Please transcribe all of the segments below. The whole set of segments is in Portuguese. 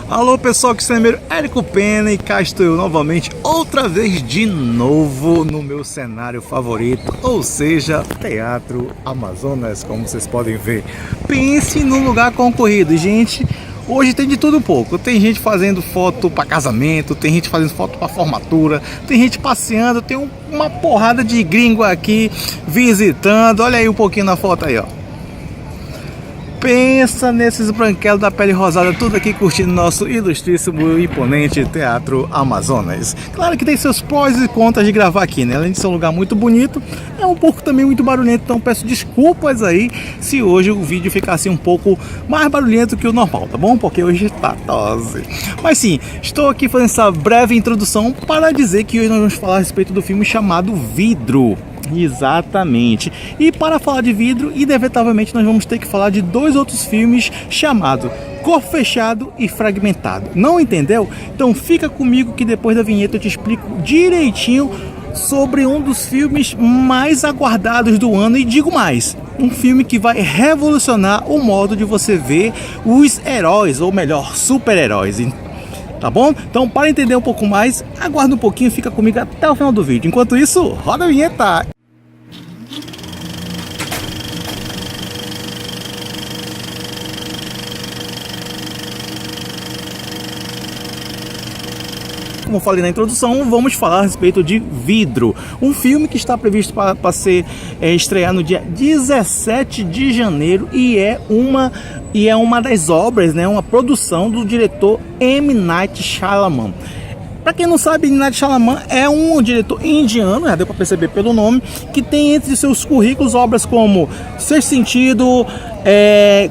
Alô pessoal, que é meu Érico Pena e cá estou eu novamente, outra vez de novo no meu cenário favorito, ou seja, Teatro Amazonas, como vocês podem ver. Pense num lugar concorrido, gente. Hoje tem de tudo um pouco, tem gente fazendo foto para casamento, tem gente fazendo foto para formatura, tem gente passeando, tem uma porrada de gringo aqui visitando. Olha aí um pouquinho na foto aí, ó. Pensa nesses branquelos da pele rosada, tudo aqui curtindo nosso ilustríssimo e imponente Teatro Amazonas. Claro que tem seus prós e contras de gravar aqui, né? Além de ser um lugar muito bonito, é um pouco também muito barulhento, então peço desculpas aí se hoje o vídeo ficasse um pouco mais barulhento que o normal, tá bom? Porque hoje tá tosse. Mas sim, estou aqui fazendo essa breve introdução para dizer que hoje nós vamos falar a respeito do filme chamado Vidro. Exatamente. E para falar de Vidro, inevitavelmente nós vamos ter que falar de dois outros filmes chamados Corpo Fechado e Fragmentado. Não entendeu? Então fica comigo que depois da vinheta eu te explico direitinho sobre um dos filmes mais aguardados do ano, e digo mais, um filme que vai revolucionar o modo de você ver os heróis, ou melhor, super-heróis. Tá bom? Então, para entender um pouco mais, aguarda um pouquinho e fica comigo até o final do vídeo. Enquanto isso, roda a vinheta! Como eu falei na introdução, vamos falar a respeito de Vidro, um filme que está previsto para ser estrear no dia 17 de janeiro e é uma das obras, né, uma produção do diretor M. Night Shyamalan. Para quem não sabe, M. Night Shyamalan é um diretor indiano, já deu para perceber pelo nome, que tem entre seus currículos obras como Sexto Sentido,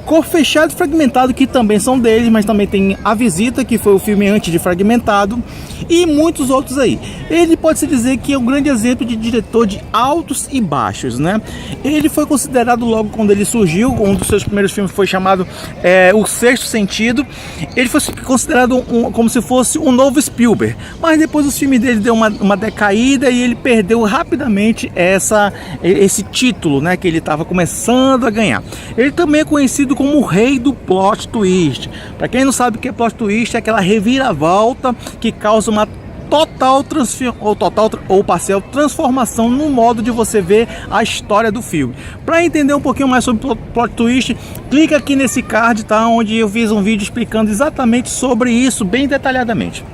Corpo Fechado e Fragmentado, que também são dele, mas também tem A Visita, que foi o filme antes de Fragmentado, e muitos outros aí. Ele pode-se dizer que é um grande exemplo de diretor de altos e baixos, né? Ele foi considerado logo quando ele surgiu, um dos seus primeiros filmes foi chamado O Sexto Sentido. Ele foi considerado como se fosse um novo Spielberg, mas depois os filmes dele deu uma decaída e ele perdeu rapidamente esse título, né, que ele estava começando a ganhar. Ele também é conhecido como o rei do plot twist. Para quem não sabe o que é plot twist, é aquela reviravolta que causa uma total ou parcial transformação no modo de você ver a história do filme. Para entender um pouquinho mais sobre plot twist, clica aqui nesse card, tá? Onde eu fiz um vídeo explicando exatamente sobre isso bem detalhadamente.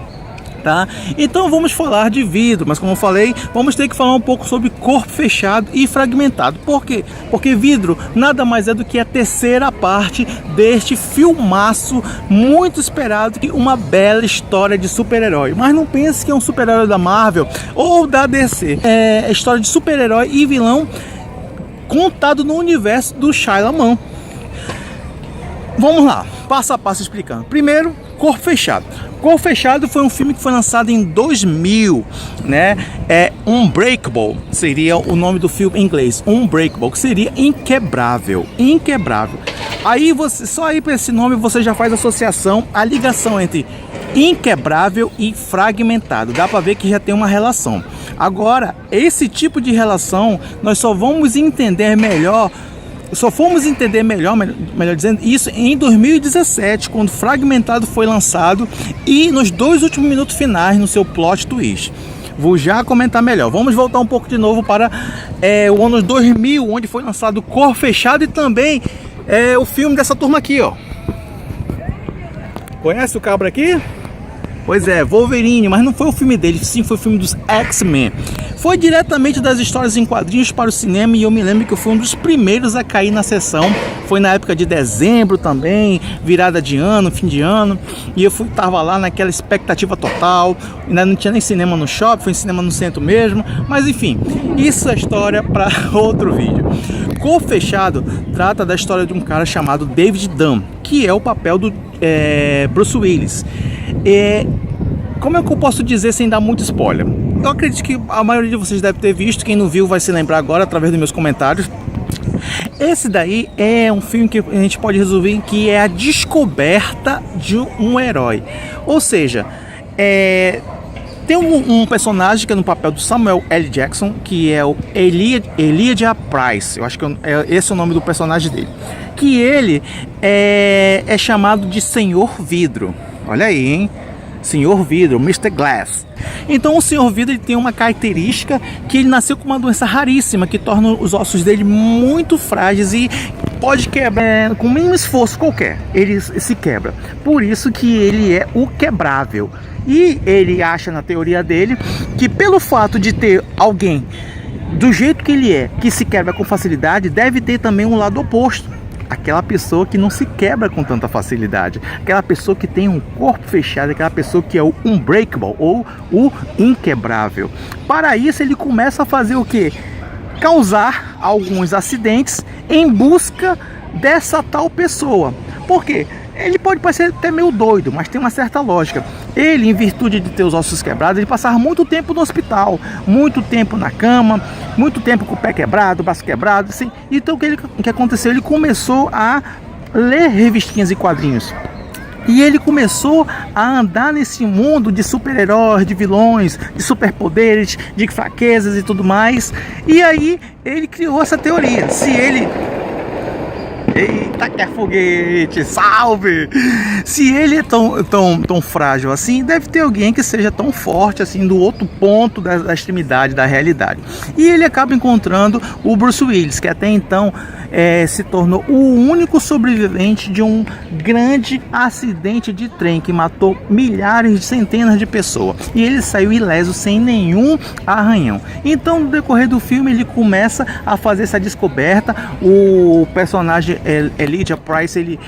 Tá? Então vamos falar de Vidro, mas como eu falei, vamos ter que falar um pouco sobre Corpo Fechado e Fragmentado. Por quê? Porque Vidro nada mais é do que a terceira parte deste filmaço muito esperado, que uma bela história de super-herói. Mas não pense que é um super-herói da Marvel ou da DC. É história de super-herói e vilão contado no universo do Shyamalan. Vamos lá, passo a passo explicando. Primeiro, Corpo Fechado. Corpo Fechado foi um filme que foi lançado em 2000, né? Unbreakable seria o nome do filme em inglês. Unbreakable, que seria inquebrável. Inquebrável. Aí só aí para esse nome você já faz associação, a ligação entre inquebrável e fragmentado. Dá para ver que já tem uma relação. Agora, esse tipo de relação nós só vamos entender melhor. Só fomos entender melhor dizendo, isso em 2017, quando Fragmentado foi lançado e nos dois últimos minutos finais no seu plot twist. Vou já comentar melhor. Vamos voltar um pouco de novo para o ano 2000, onde foi lançado Corpo Fechado e também o filme dessa turma aqui, ó. Conhece o cabra aqui? Pois é, Wolverine, mas não foi o filme dele, sim, foi o filme dos X-Men. Foi diretamente das histórias em quadrinhos para o cinema e eu me lembro que eu fui um dos primeiros a cair na sessão. Foi na época de dezembro também, virada de ano, fim de ano, e eu tava lá naquela expectativa total. Ainda não tinha nem cinema no shopping, foi em cinema no centro mesmo, mas enfim, isso é história para outro vídeo. Corpo Fechado trata da história de um cara chamado David Dunn, que é o papel do Bruce Willis. Como é que eu posso dizer sem dar muito spoiler? Eu acredito que a maioria de vocês deve ter visto, quem não viu vai se lembrar agora através dos meus comentários. Esse daí é um filme que a gente pode resolver que é a descoberta de um herói. Ou seja, tem um personagem que é no papel do Samuel L. Jackson, que é o Elijah Price. Eu acho que esse é o nome do personagem dele. que ele é chamado de Senhor Vidro. Olha aí, hein? Senhor Vidro, Mr. Glass. Então o Senhor Vidro ele tem uma característica que ele nasceu com uma doença raríssima que torna os ossos dele muito frágeis e pode quebrar com o mínimo esforço qualquer. Ele se quebra. Por isso que ele é o quebrável. E ele acha na teoria dele que pelo fato de ter alguém do jeito que ele é, que se quebra com facilidade, deve ter também um lado oposto. Aquela pessoa que não se quebra com tanta facilidade, aquela pessoa que tem um corpo fechado, aquela pessoa que é o unbreakable ou o inquebrável. Para isso ele começa a fazer o que? Causar alguns acidentes em busca dessa tal pessoa. Por quê? Ele pode parecer até meio doido, mas tem uma certa lógica. Ele, em virtude de ter os ossos quebrados, ele passava muito tempo no hospital, muito tempo na cama, muito tempo com o pé quebrado, o braço quebrado, assim. Então o que aconteceu? Ele começou a ler revistinhas e quadrinhos. E ele começou a andar nesse mundo de super-heróis, de vilões, de superpoderes, de fraquezas e tudo mais. E aí ele criou essa teoria. Se ele... Eita, que é foguete, salve! Se ele é tão frágil assim, deve ter alguém que seja tão forte assim, do outro ponto da extremidade da realidade. E ele acaba encontrando o Bruce Willis, que até então se tornou o único sobrevivente de um grande acidente de trem que matou milhares, centenas de pessoas. E ele saiu ileso, sem nenhum arranhão. Então, no decorrer do filme, ele começa a fazer essa descoberta. O personagem Elijah Price,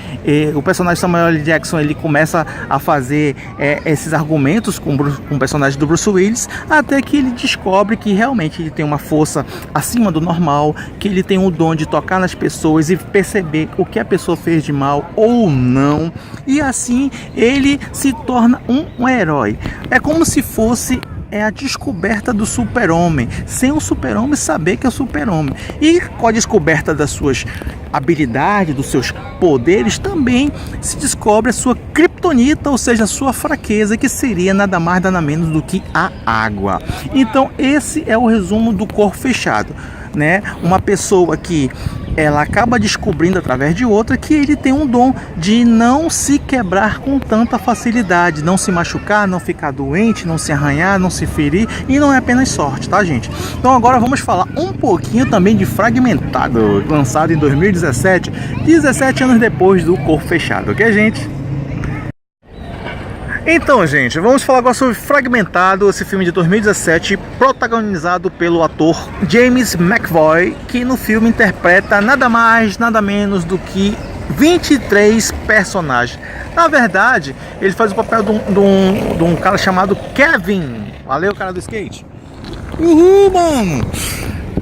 o personagem Samuel L. Jackson, ele começa a fazer esses argumentos com o personagem do Bruce Willis, até que ele descobre que realmente ele tem uma força acima do normal, que ele tem o dom de tocar nas pessoas e perceber o que a pessoa fez de mal ou não, e assim ele se torna um herói. É como se fosse a descoberta do super-homem, sem o super-homem saber que é o super-homem. E com a descoberta das suas habilidades, dos seus poderes, também se descobre a sua criptonita, ou seja, a sua fraqueza, que seria nada mais nada menos do que a água. Então esse é o resumo do Corpo Fechado, né? Uma pessoa que ela acaba descobrindo através de outra que ele tem um dom de não se quebrar com tanta facilidade, não se machucar, não ficar doente, não se arranhar, não se ferir, e não é apenas sorte, tá, gente? Então agora vamos falar um pouquinho também de Fragmentado, lançado em 2017, 17 anos depois do Corpo Fechado, ok, gente? Então, gente, vamos falar agora sobre Fragmentado, esse filme de 2017, protagonizado pelo ator James McAvoy, que no filme interpreta nada mais, nada menos do que 23 personagens. Na verdade, ele faz o papel de um cara chamado Kevin. Valeu, cara do skate. Uhul, mano!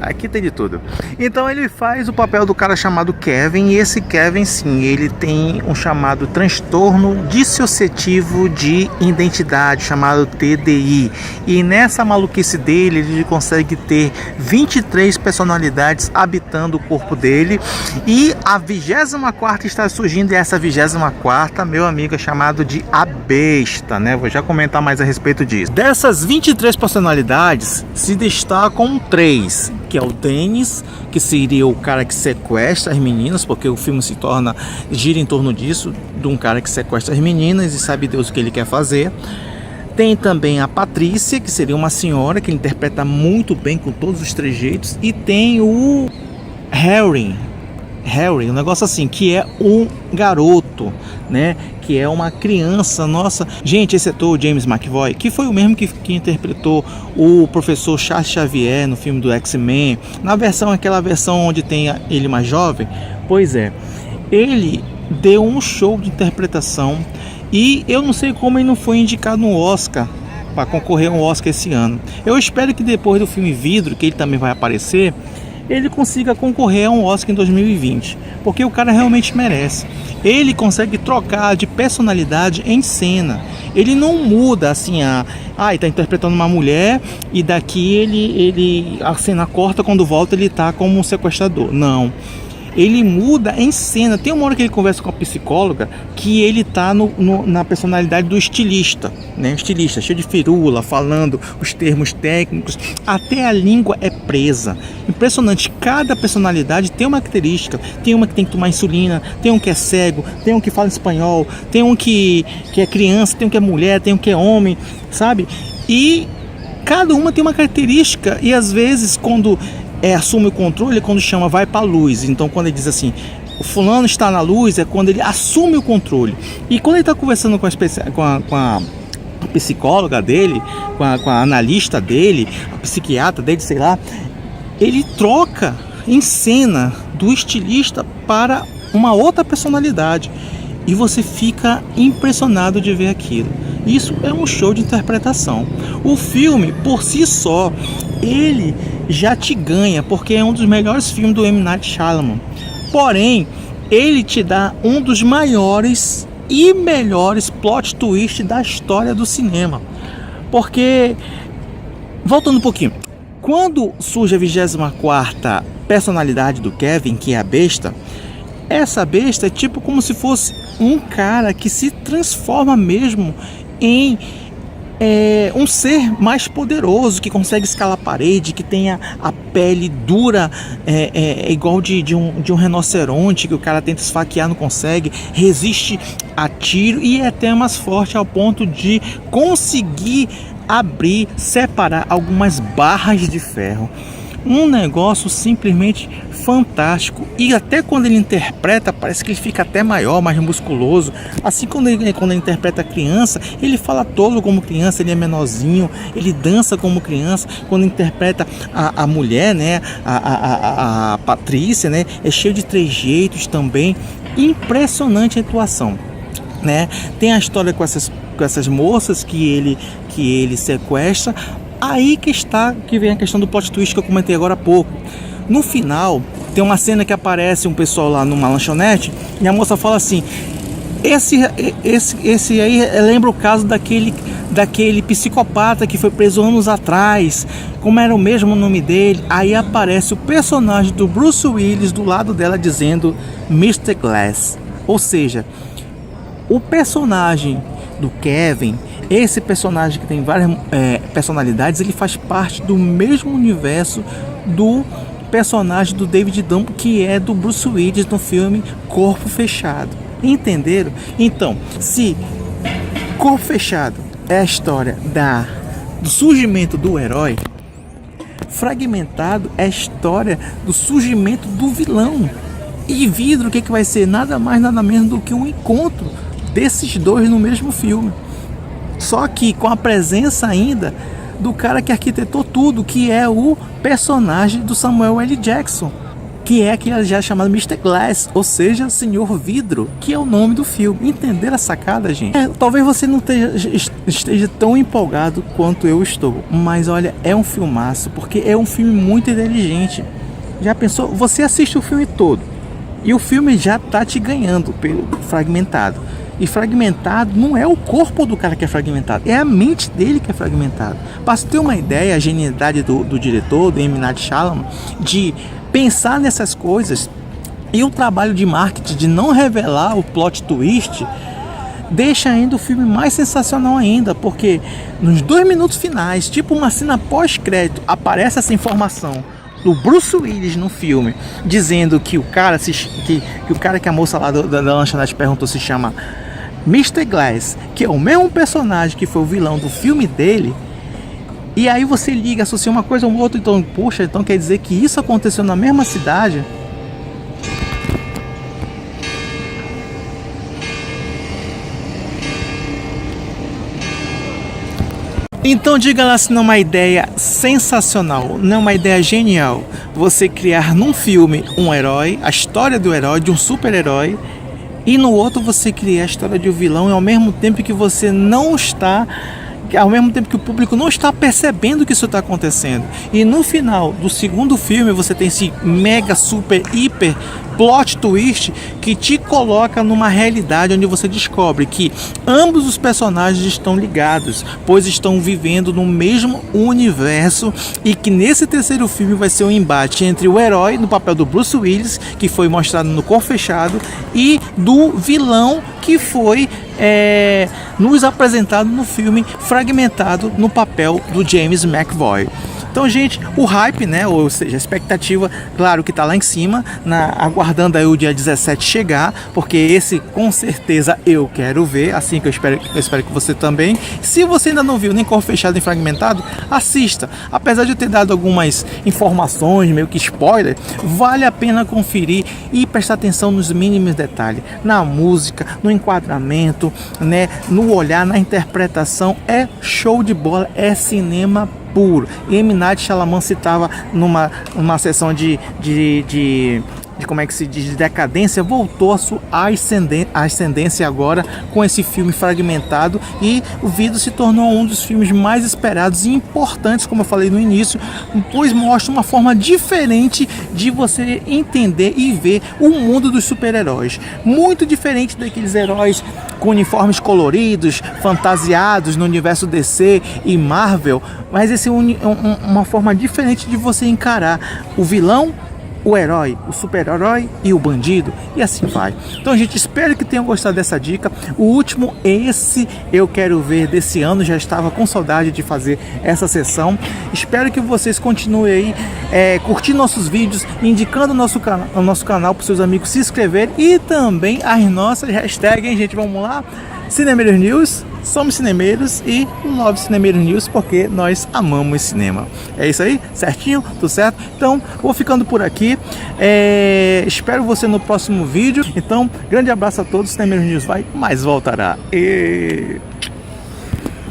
Aqui tem de tudo. Então ele faz o papel do cara chamado Kevin, e esse Kevin, sim, ele tem um chamado transtorno dissociativo de identidade, chamado TDI. E nessa maluquice dele, ele consegue ter 23 personalidades habitando o corpo dele. E a 24ª está surgindo, e essa 24ª, meu amigo, é chamado de A Besta, né? Vou já comentar mais a respeito disso. Dessas 23 personalidades, se destacam 3, que é o Dennis, que seria o cara que sequestra as meninas, porque o filme gira em torno disso, de um cara que sequestra as meninas e sabe Deus o que ele quer fazer. Tem também a Patrícia, que seria uma senhora que interpreta muito bem com todos os trejeitos, e tem o Harry, um negócio assim, que é um garoto, né? Que é uma criança. Nossa, gente, esse ator, James McAvoy, que foi o mesmo que interpretou o professor Charles Xavier no filme do X-Men, aquela versão onde tem ele mais jovem. Pois é, ele deu um show de interpretação, e eu não sei como ele não foi indicado no Oscar, para concorrer a um Oscar esse ano. Eu espero que depois do filme Vidro, que ele também vai aparecer, ele consiga concorrer a um Oscar em 2020, porque o cara realmente merece. Ele consegue trocar de personalidade em cena. Ele não muda assim, ele tá interpretando uma mulher e daqui a cena corta, quando volta ele tá como um sequestrador. Não. Ele muda em cena. Tem uma hora que ele conversa com a psicóloga que ele tá na personalidade do estilista, né? Estilista, cheio de firula, falando os termos técnicos. Até a língua é presa. Impressionante, cada personalidade tem uma característica. Tem uma que tem que tomar insulina, tem um que é cego, tem um que fala espanhol, tem um que é criança, tem um que é mulher, tem um que é homem, sabe? E cada uma tem uma característica, e às vezes quando assume o controle é quando chama vai para a luz. Então quando ele diz assim, o fulano está na luz, é quando ele assume o controle. E quando ele está conversando com a psicóloga dele, com a analista dele, a psiquiatra dele, sei lá, ele troca em cena do estilista para uma outra personalidade. E você fica impressionado de ver aquilo. Isso é um show de interpretação. O filme, por si só, ele já te ganha, porque é um dos melhores filmes do M. Night Shyamalan. Porém, ele te dá um dos maiores e melhores plot twists da história do cinema. Porque, voltando um pouquinho, quando surge a 24ª personalidade do Kevin, que é a besta, essa besta é tipo como se fosse um cara que se transforma mesmo em um ser mais poderoso, que consegue escalar a parede, que tem a pele dura, igual de um rinoceronte, que o cara tenta esfaquear, não consegue, resiste a tiro e é até mais forte ao ponto de conseguir abrir, separar algumas barras de ferro. Um negócio simplesmente fantástico. E até quando ele interpreta, parece que ele fica até maior, mais musculoso. Assim, quando ele interpreta a criança, ele fala todo como criança, ele é menorzinho, ele dança como criança. Quando interpreta a mulher, né, a Patrícia, né, é cheio de trejeitos também. Impressionante a atuação, né? Tem a história com essas moças que ele sequestra. Aí que vem a questão do plot twist que eu comentei agora há pouco. No final, tem uma cena que aparece um pessoal lá numa lanchonete e a moça fala assim: esse aí lembra o caso daquele psicopata que foi preso anos atrás. Como era o mesmo nome dele? Aí aparece o personagem do Bruce Willis do lado dela dizendo Mr. Glass. Ou seja, o personagem do Kevin, esse personagem que tem várias personalidades, ele faz parte do mesmo universo do personagem do David Dunn, que é do Bruce Willis no filme Corpo Fechado. Entenderam? Então, se Corpo Fechado é a história do surgimento do herói, Fragmentado é a história do surgimento do vilão. E Vidro, o que vai ser? Nada mais, nada menos do que um encontro desses dois no mesmo filme. Só que com a presença ainda do cara que arquitetou tudo, que é o personagem do Samuel L. Jackson, que é aquele já chamado Mr. Glass, ou seja, Senhor Vidro, que é o nome do filme. Entenderam a sacada, gente? Talvez você não esteja tão empolgado quanto eu estou, mas olha, é um filmaço, porque é um filme muito inteligente. Já pensou? Você assiste o filme todo e o filme já tá te ganhando pelo Fragmentado. E Fragmentado não é o corpo do cara que é fragmentado, é a mente dele que é fragmentada. Para você ter uma ideia, a genialidade do diretor, do M. Night Shyamalan, de pensar nessas coisas, e o trabalho de marketing de não revelar o plot twist, deixa ainda o filme mais sensacional ainda, porque nos 2 minutos finais, tipo uma cena pós-crédito, aparece essa informação do Bruce Willis no filme, dizendo que o cara que a moça lá da lanchonete perguntou se chama Mr. Glass, que é o mesmo personagem que foi o vilão do filme dele. E aí você liga, associa uma coisa a uma outra, então, poxa, então quer dizer que isso aconteceu na mesma cidade? Então diga lá se não é uma ideia sensacional, não é uma ideia genial você criar num filme um herói, a história do herói, de um super-herói, e no outro você criar a história de um vilão, e ao mesmo tempo que você não está, ao mesmo tempo que o público não está percebendo que isso está acontecendo. E no final do segundo filme você tem esse mega, super, hiper plot twist que te coloca numa realidade onde você descobre que ambos os personagens estão ligados, pois estão vivendo no mesmo universo, e que nesse terceiro filme vai ser um embate entre o herói no papel do Bruce Willis, que foi mostrado no Corpo Fechado, e do vilão que foi nos apresentado no filme Fragmentado, no papel do James McAvoy. Então, gente, o hype, né, ou seja, a expectativa, claro que tá lá em cima, aguardando aí o dia 17 chegar, porque esse com certeza eu quero ver, assim que eu espero que você também. Se você ainda não viu nem Corpo Fechado nem Fragmentado, assista. Apesar de eu ter dado algumas informações, meio que spoiler, vale a pena conferir e prestar atenção nos mínimos detalhes, na música, no enquadramento, né, no olhar, na interpretação. É show de bola, é cinema puro. E M. Night Shyamalan citava numa sessão de como é que se diz, de decadência, voltou a sua ascendência agora com esse filme Fragmentado, e o Vidro se tornou um dos filmes mais esperados e importantes, como eu falei no início, pois mostra uma forma diferente de você entender e ver o mundo dos super-heróis, muito diferente daqueles heróis com uniformes coloridos, fantasiados no universo DC e Marvel, mas esse é uma forma diferente de você encarar o vilão, o herói, o super-herói e o bandido, e assim vai. Então, gente, espero que tenham gostado dessa dica. O último, esse eu quero ver desse ano, já estava com saudade de fazer essa sessão. Espero que vocês continuem aí curtindo nossos vídeos, indicando o nosso canal para os seus amigos se inscreverem, e também as nossas hashtags, hein, gente? Vamos lá? Cinemeiros News, somos cinemeiros, e Love Cinemeiros News, porque nós amamos cinema. É isso aí? Certinho? Tudo certo? Então, vou ficando por aqui. Espero você no próximo vídeo. Então, grande abraço a todos. Cinemeiros News vai, mas voltará.